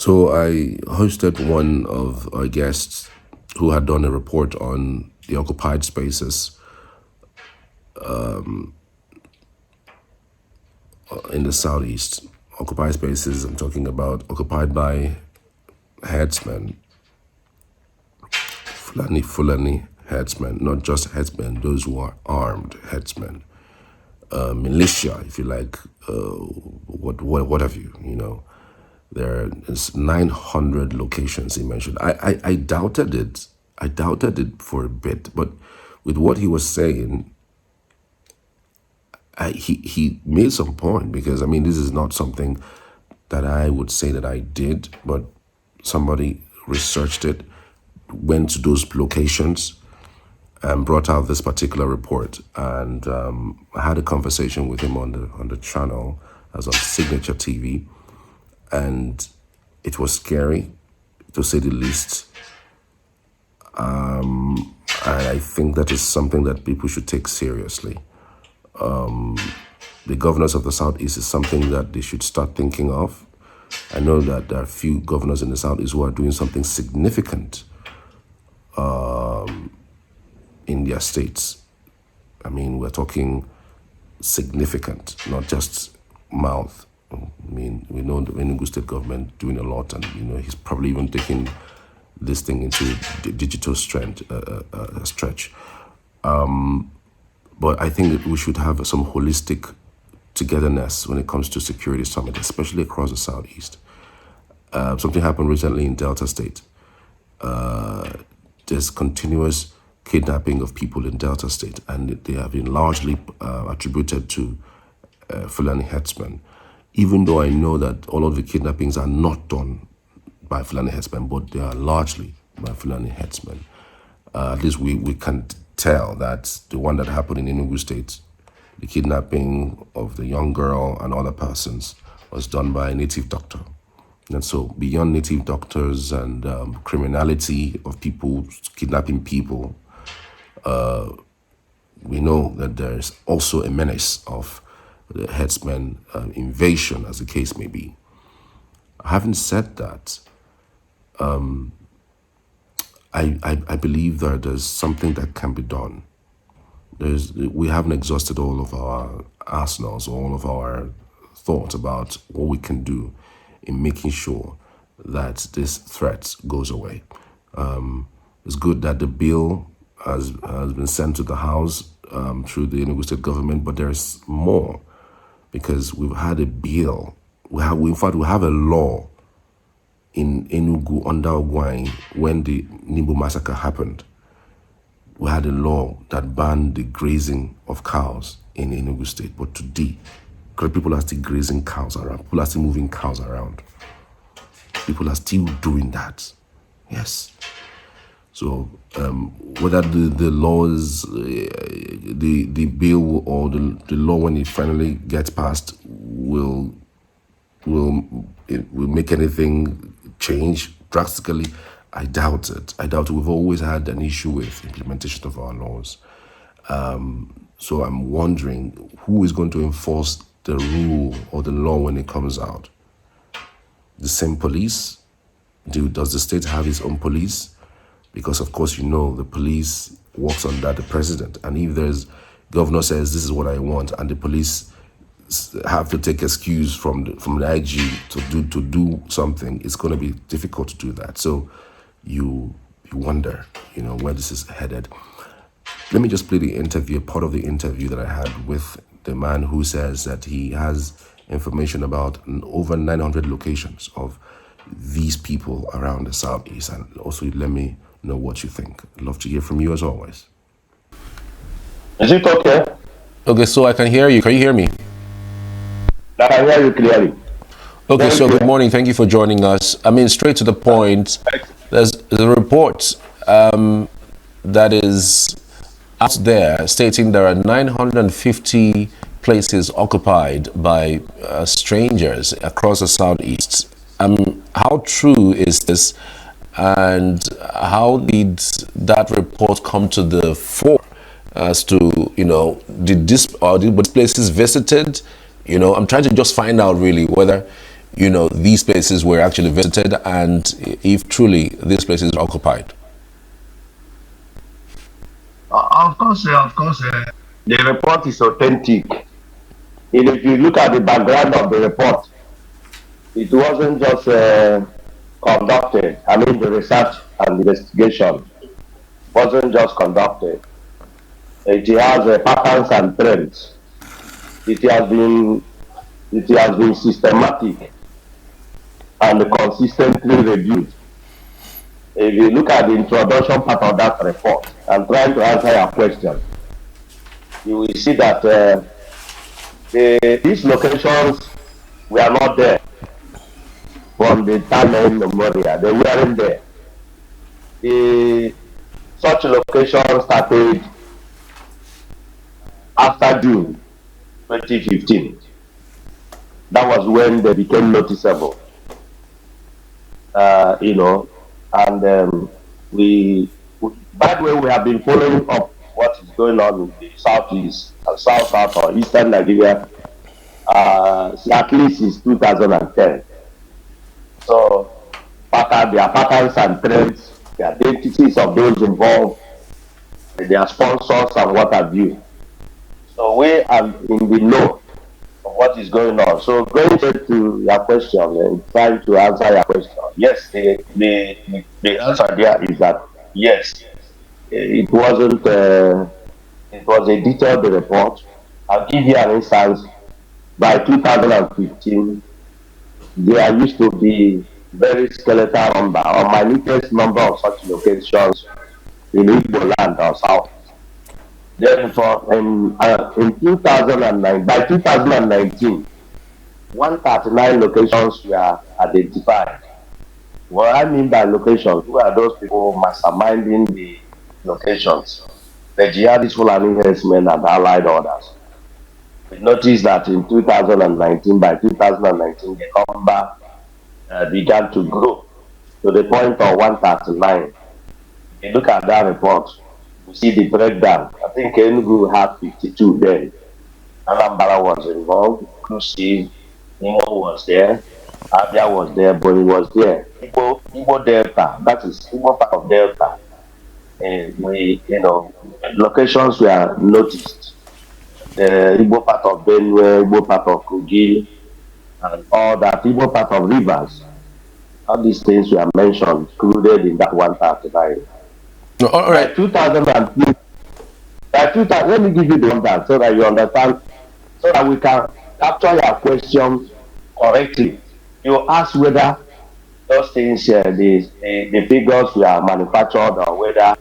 So I hosted one of our guests who had done a report on the occupied spaces in the southeast. Occupied spaces, I'm talking about occupied by herdsmen, Fulani herdsmen, not just herdsmen, those who are armed herdsmen, militia, if you like, what have you, There is 900 locations he mentioned. I doubted it. I doubted it for a bit, but with what he was saying, he made some point, because I mean, this is not something that I would say that I did, but somebody researched it, went to those locations, and brought out this particular report. And I had a conversation with him on the channel, as on Signature TV, and it was scary, to say the least. And I think that is something that people should take seriously. The governors of the Southeast is something that they should start thinking of. I know that there are a few governors in the Southeast who are doing something significant in their states. I mean, we're talking significant, not just mouth. I mean, we know the Enugu state government doing a lot, and he's probably even taking this thing into the digital stretch. But I think that we should have some holistic togetherness when it comes to security summit, especially across the Southeast. Something happened recently in Delta State. There's continuous kidnapping of people in Delta State, and they have been largely attributed to Fulani Herdsmen. Even though I know that all of the kidnappings are not done by Fulani Herdsmen, but they are largely by Fulani Herdsmen. At least we can tell that the one that happened in Enugu State, the kidnapping of the young girl and other persons, was done by a native doctor. And so beyond native doctors and criminality of people kidnapping people, we know that there's also a menace of the herdsmen invasion, as the case may be. Having said that, I believe that there's something that can be done. We haven't exhausted all of our arsenals, all of our thoughts about what we can do in making sure that this threat goes away. It's good that the bill has been sent to the House through the Enugu state government, but there's more, because we've had a bill. In fact, we have a law in Enugu under Ogwai when the Nimbu massacre happened. We had a law that banned the grazing of cows in Enugu state, but today, people are still grazing cows around. People are still moving cows around. People are still doing that. Yes. So whether the laws, the bill or the law, when it finally gets passed, will make anything change drastically, I doubt it. We've always had an issue with implementation of our laws. So I'm wondering who is going to enforce the rule or the law when it comes out. The same police? Does the state have its own police? Because of course, the police works under the president. And if there's governor says, this is what I want, and the police have to take excuse from the IG to do something, it's going to be difficult to do that. So you wonder, where this is headed. Let me just play the interview, part of the interview that I had with the man who says that he has information about over 900 locations of these people around the Southeast. And also let me know what you think. I'd love to hear from you as always. Is it okay? Okay, so I can hear you. Can you hear me? I can hear you clearly. Okay, so good morning. Thank you for joining us. I mean, straight to the point, there's a report that is out there stating there are 950 places occupied by strangers across the Southeast. How true is this, and how did that report come to the fore as to, were these places visited? I'm trying to just find out really whether these places were actually visited, and if truly these places are occupied? Of course, the report is authentic. And if you look at the background of the report, it wasn't just conducted. I mean, the research and investigation wasn't just conducted. It has patterns and trends. It has been systematic and consistently reviewed. If you look at the introduction part of that report and trying to answer your question, you will see that these locations were not there from the time immemorial. They weren't there. The, such locations started after June 2015. That was when they became noticeable. And by the way, we have been following up what is going on in the southeast, south or eastern Nigeria, at least since 2010. So, their patterns and trends, the identities of those involved, their sponsors, and what have you. So, we are in the know of what is going on. So, going straight to your question and trying to answer your question, yes, the answer there is that yes, it wasn't. It was a detailed report. I'll give you an instance. By 2015, there used to be very skeletal number or minutest number of such locations in Igbo land or south. Therefore, in 2009, by 2019, 139 locations were identified. What I mean by locations, who are those people masterminding the locations? The jihadist Fulani Herdsmen and allied others. We noticed that in 2019, by 2019, the number began to grow to the point of 139. If you look at that report, you see the breakdown. I think Enugu had 52 then. Anambra was involved, Kusi, Imo was there, Abia was there, but it was there. Igbo Delta, that is Igbo part of Delta. And locations were noticed. The Igbo part of Benue, Igbo part of Kogi, and all that Igbo part of rivers. All these things were mentioned, included in that 139. No, all right. By 2003, let me give you the number so that you understand, so that we can capture your question correctly. You ask whether those things, the figures were manufactured or whether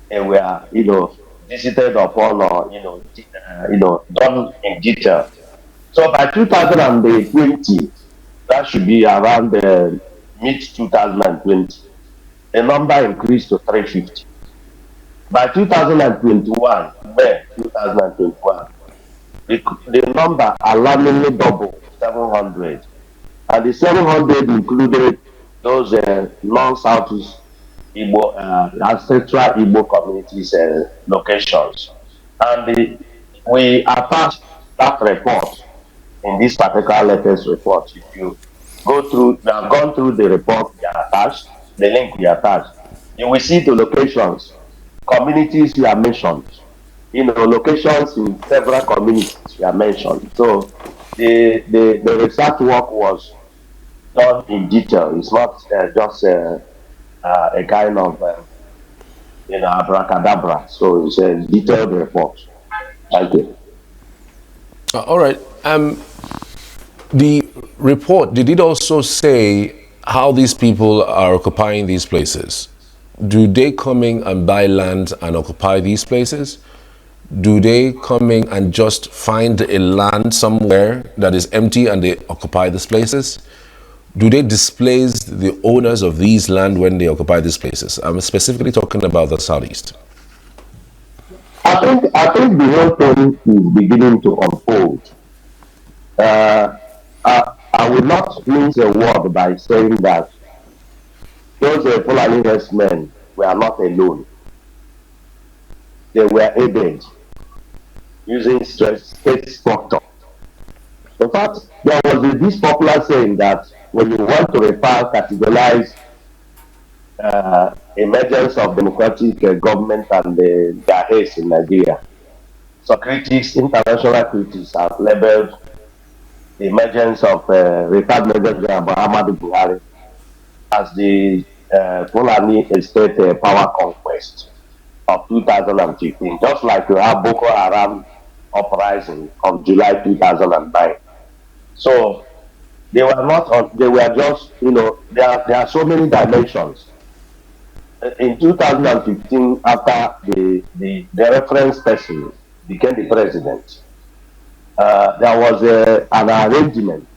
they were, visited upon or, done in detail. So by 2020, that should be around mid 2020, the number increased to 350. By 2021, May 2021, the number alarmingly doubled, 700. And the 700 included those non-Southeast Igbo, ancestral Igbo communities locations. And we attached that report in this particular latest report. If you have gone through the report we attached, the link we attached, you will see the locations, communities we are mentioned. Locations in several communities we are mentioned. So the research work was done in detail. It's not just a kind of abracadabra. So it's a detailed report. Thank you. All right. The report, did it also say how these people are occupying these places? Do they come in and buy land and occupy these places? Do they come in and just find a land somewhere that is empty and they occupy these places? Do they displace the owners of these land when they occupy these places? I'm specifically talking about the Southeast. I think the whole thing is beginning to unfold. I will not mince a word by saying that those Fulani Herdsmen were not alone. They were aided using state structure In fact, there was this popular saying that when you want to refer, categorize emergence of democratic government and their haste in Nigeria, so critics, international critics, have labeled the emergence of retired Major General Muhammadu Buhari as the Fulani Estate power conquest of 2015, just like you have Boko Haram uprising of July 2009. So they were not on, they were just, there are so many dimensions. In 2015, after the reference person became the president, there was an arrangement,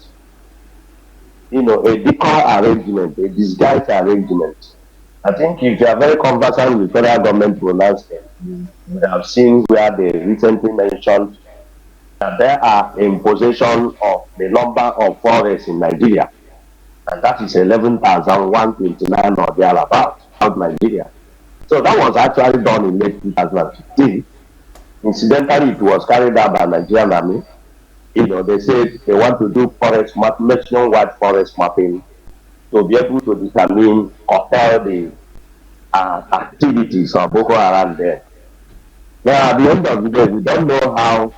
a decoy arrangement, a disguised arrangement. I think if you are very conversant with federal government pronouncement, you would have seen where they recently mentioned that there are in possession of the number of forests in Nigeria, and that is 11,129 or thereabout out Nigeria. So that was actually done in late 2015. Incidentally, it was carried out by Nigerian Army. They said they want to do forest map, nationwide forest mapping to be able to determine or tell the activities of Boko Haram there. Now, at the end of the day, we don't know how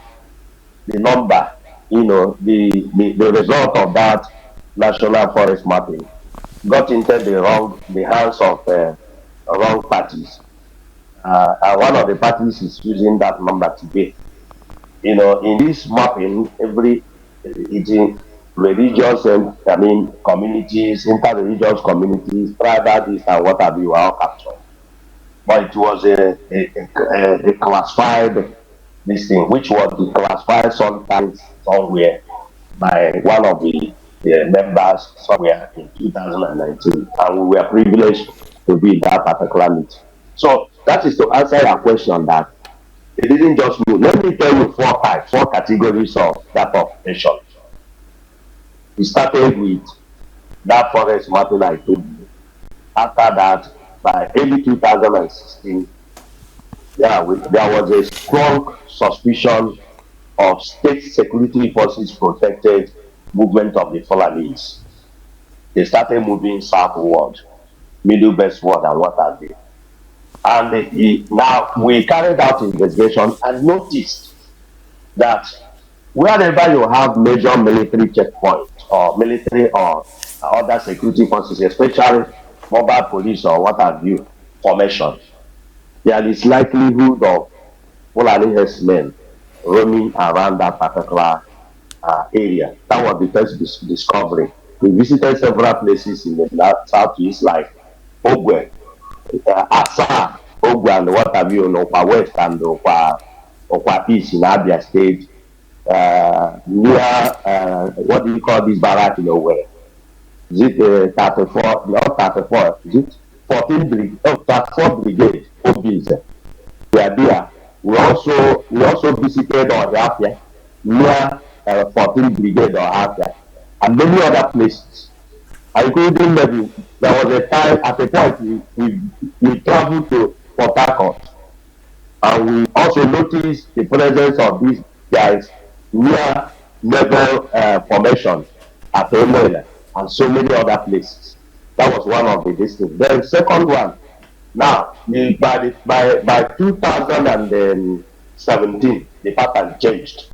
the number, the result of that national forest mapping got into the hands of wrong parties. And one of the parties is using that number today. In this mapping, it's in religious and communities, inter-religious communities, tribal, and what have you, are all captured. But it was a classified this thing, which was declassified sometimes somewhere by one of the members somewhere in 2019, and we were privileged to be in that particular meeting. So that is to answer your question that it didn't just move. Let me tell you four categories of that operation. We started with that forest mapping I told you. After that, by early 2016, there was a strong suspicion of state security forces protected movement of the Fulanis. They started moving southward, middle westward, and what have they. And now we carried out investigation and noticed that wherever you have major military checkpoints or military or other security forces, especially mobile police or what have you, formation, there is likelihood of Fulani Herdsmen roaming around that particular area. That was the first discovery. We visited several places in the southeast, like Ogwe, Asa, Ogwe, and what have you, Okwa West and Okwa East in Abia State, near, what do you call this barrack in Owerri? Is it 34, not 34, is it 14 brigade, 34 brigade, OBs, they are there. We also visited Ohafia, near 14 brigade Ohafia, and many other places. Including maybe there was a time at a point we traveled to Port Harcourt, and we also noticed the presence of these guys near naval formation at Enugu and so many other places. That was one of the districts. Then second one, now by 2017, the pattern changed.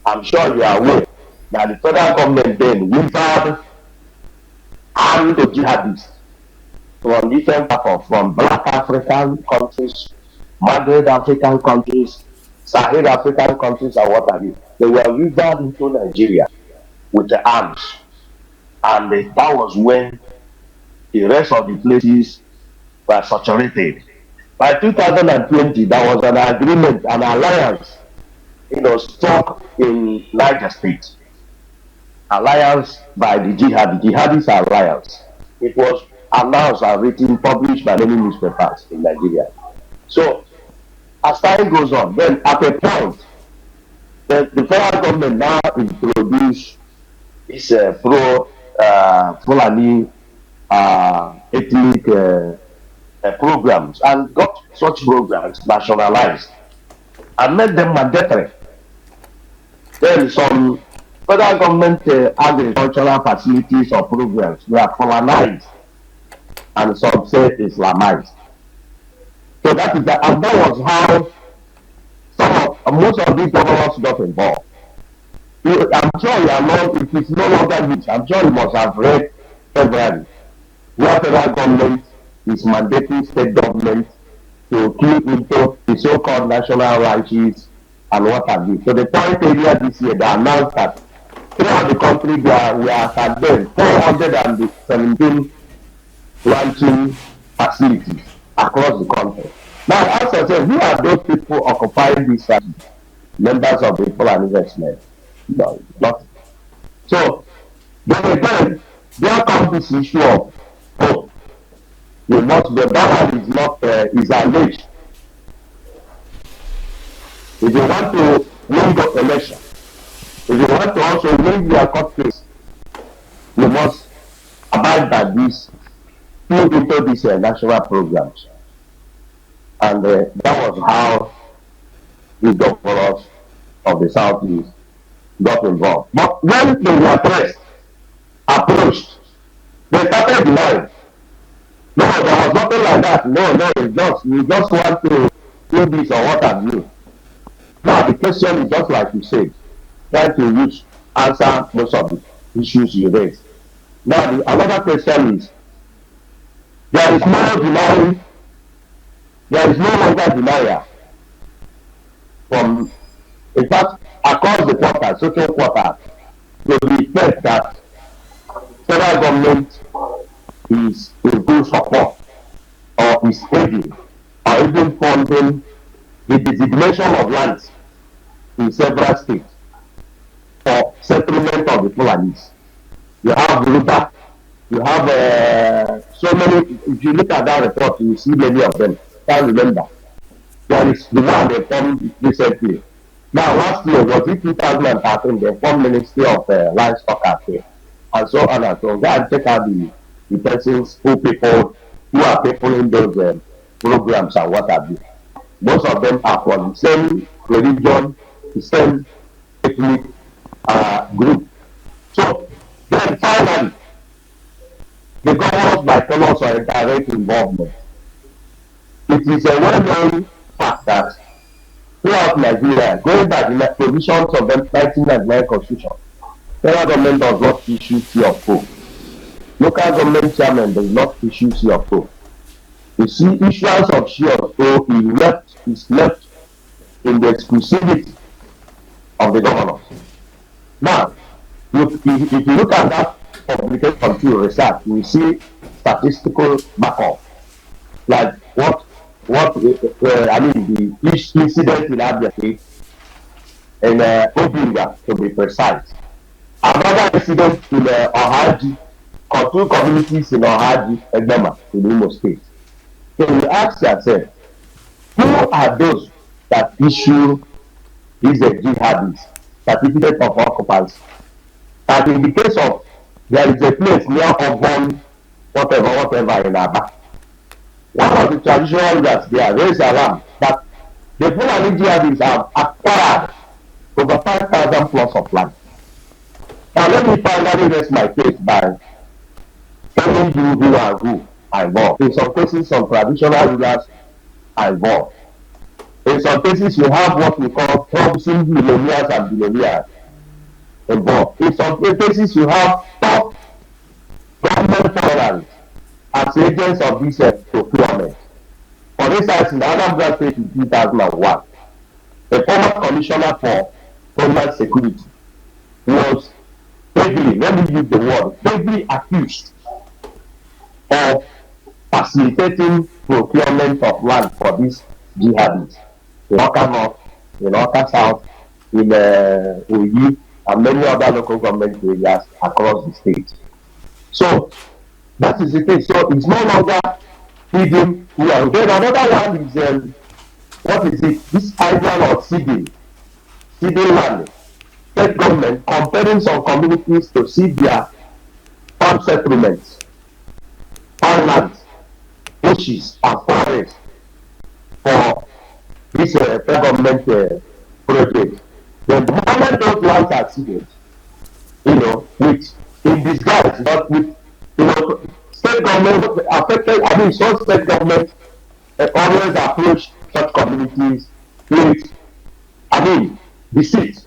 I'm sure you are aware that the federal government then wizard armed jihadists from different parts, from Black African countries, Maghreb African countries, Sahel African countries, and what have you. They were wizard into Nigeria with the arms, and that was when the rest of the places were saturated. By 2020, there was an agreement, an alliance, struck in Niger State. Alliance by the Jihadist alliance. It was announced and written, published by many newspapers in Nigeria. So, as time goes on, then at a point, the federal government now introduced this Fulani ethnic programs and got such programs nationalized and made them mandatory. Then some federal government agricultural facilities or programs were colonized and some say Islamized. So that is that, and that was how most of these governors got involved. I'm sure you are not, it is no longer news. I'm sure you must have read February, where federal government is mandating state government to key into the so-called national ranches and what have you. So the point area this year, they announced that throughout the country, we are at then 417 ranching facilities across the country. Now, as I said, who are those people occupying these ranches? Members of the Fulani Herdsmen? No, not. So, then again, there comes this issue of, oh, you must, the dollar is not, is alleged. If you want to win the election, if you want to also win your court case, you must abide by this, put into these national programs. And that was how the governors of the Southeast got involved. But when they were approached, they started denying. No, there was nothing like that. No, we just want to do this or what have you. Now the question is just like you said, try to answer most of the issues you raised. Now another question is, there is no denying, there is no longer denial from, in fact, across the quarter, social quarter, to the effect that federal government is in full support or is aiding or even funding the designation of lands in several states for settlement of the Fulanis. You have Ruba, you have so many, if you look at that report, you see many of them. Can't remember. There is the one they formed recently. Now, last year, was it 2013, they formed Ministry of Livestock Affairs, and so on and so on. Go and check out the persons who are people in those programs and what have you. Most of them are from the same religion, the same ethnic group. So, then finally, the governors by colors or direct involvement. It is a well-known fact that throughout Nigeria, going by the provisions of the 1999 Constitution, federal government does not issue C of O. Local government chairman does not issue C of O. The issuance of C of O is left in the exclusivity of the governors. Now, if you look at that publication to research, you see statistical backup, like what I mean, the incident in Abia State and Obinga, to be precise. Another incident in Ohaji, or two communities in Ohaji, Egbema, in Imo State. So you ask yourself, who are those that issue these jihadis, certificate of occupancy? That in the case of, there is a place near Obon, whatever in Aba. One of the traditional leaders there raised alarm that the Fulani jihadis have acquired over 5,000 plots of land. Now let me finally rest my case by telling you who are involved. In some cases, some traditional leaders are involved. In some cases, you have what we call troublesome millionaires and billionaires involved. In some cases, you have top government foreigners as agents of this procurement. For instance, in Anambra State in 2001, the former commissioner for Homeland Security was heavily, let me use the word, heavily accused of facilitating procurement of land for these jihadis in Oka North, in Oka South, in Oyi, and many other local government areas across the state. So that is the case. So it's no longer feeding. Then another one is what is it? This idea of seeding land. State government compelling some communities to seed their farm settlements, farmlands, bushes, and forests for this federal government project. Then the moment those lands are seeded, with in disguise, but with state government affected. I mean, some state government always approach such communities with, I mean, deceit,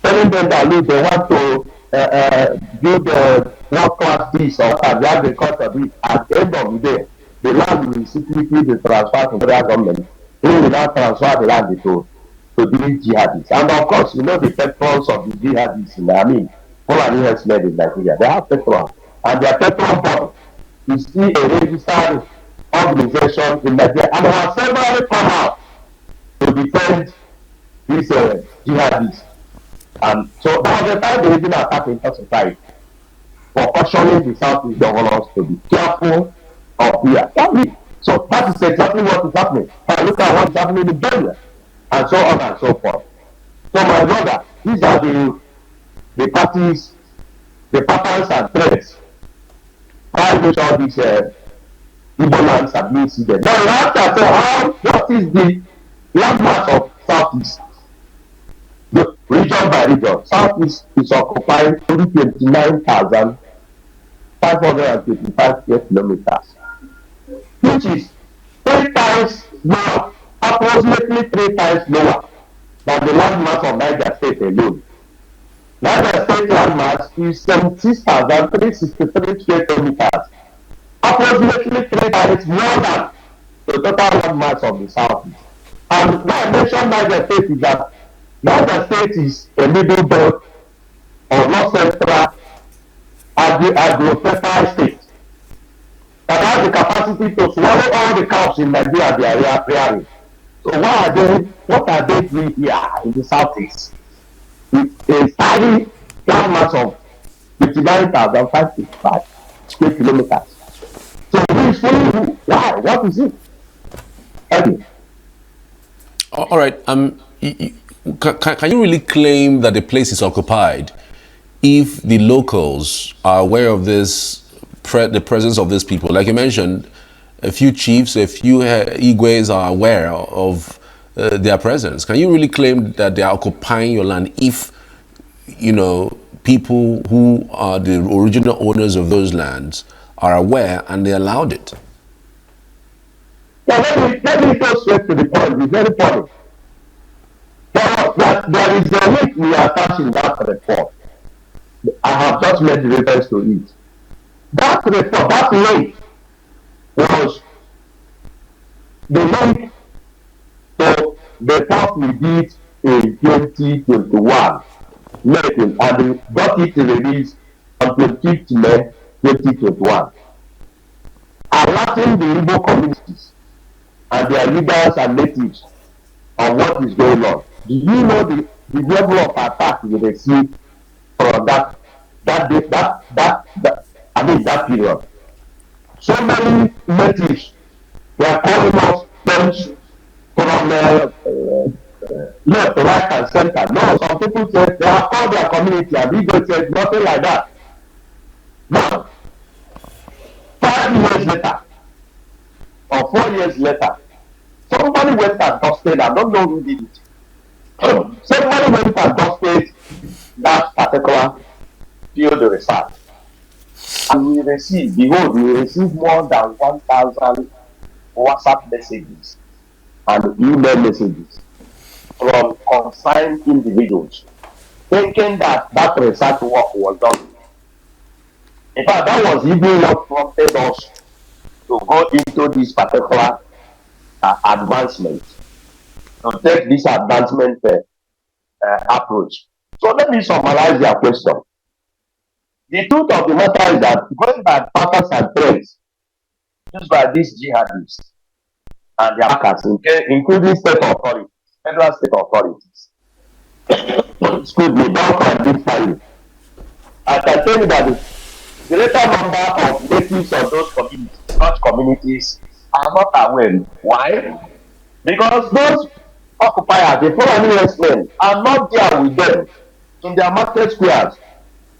telling them that look, they want to build a world class this or that, they have the cost of it. At the end of the day, the land will secretly be transferred to federal government, who will now transfer the land to these jihadists. And of course, the patrons of the jihadists, I mean, Fulani Herdsmen in Nigeria, they have patrons. And their patron board is still a registered organization in Nigeria. And they have severally come out to defend these jihadists. And so that was the time the regional attack intensified for cautioning the Southeast governors to be careful of the attack. So that is exactly what is happening. And look at what is happening in Kenya, and so on and so forth. So my brother, these are the parties, the patterns and threats by which all these Igbo lands have been seeded. Now you have to say, what is the landmass of Southeast? The region by region, Southeast is occupying only 29,525 square kilometers, which is 3 times lower, approximately 3 times lower than the landmass of Niger State alone. Niger State landmass is 76,363 square kilometers, approximately 3 times more than the total landmass of the Southeast. And why I mention Niger State is that Niger State is a middle belt or north central agro-fertile state that has the capacity to swallow all the cows in Nigeria they are rearing. So what are they doing here in the Southeast? With a tiny landmass of 59,555 square kilometers. So who is following who? Why? What is it? Okay. All right. Can you really claim that the place is occupied if the locals are aware of this, the presence of these people? Like you mentioned, a few chiefs, a few Igwes are aware of their presence. Can you really claim that they are occupying your land if, people who are the original owners of those lands are aware and they allowed it? Now let me go straight to the point. It's very funny. There is a link we are attaching that report. I have just made reference to it. That report, that link was the link to the talk we did in 2021, and we got it released on 25th May 2021, alerting the Igbo communities and their leaders and natives on what is going on. Do you know the level of attack we received from that period? So many natives were calling us French from left, right, and center. No, some people said they have called their community, and Igbo said nothing like that. Now, 5 years later, or 4 years later, somebody went and dusted, I don't know who did it. Somebody went and dusted that particular field research. And we received more than 1,000 WhatsApp messages and email messages from concerned individuals thinking that research work was done. In fact, that was even what prompted us to go into this particular advancement, to take this advancement approach. So let me summarize your question. The truth of the matter is that going by patterns and trends used by these jihadists and their backers, including state authorities, federal state authorities, excuse me, don't identify you. I can tell you that the greater number of natives of those communities, such communities, are not aware. Why? Because those occupiers, the Fulani Herdsmen, are not there with them in their market squares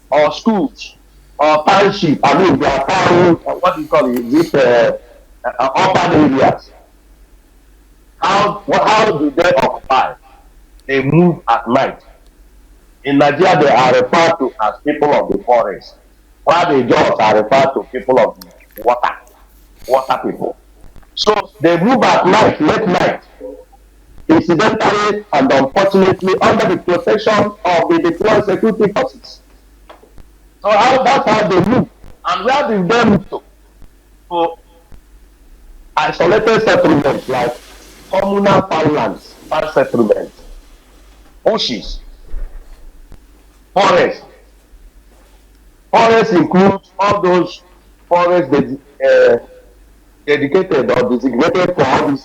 or schools or township. I mean, they are town, what do you call it, these urban areas. How do they occupy? They move at night. In Nigeria, they are referred to as people of the forest, while the Jaws are referred to people of the water people. So they move at night, late night, incidentally and unfortunately under the protection of the deployed security forces. So that's how they move. And where did they move to? To isolated settlements like communal farmlands, farm settlements, bushes, forests. Forests include all those forests dedicated or designated for all these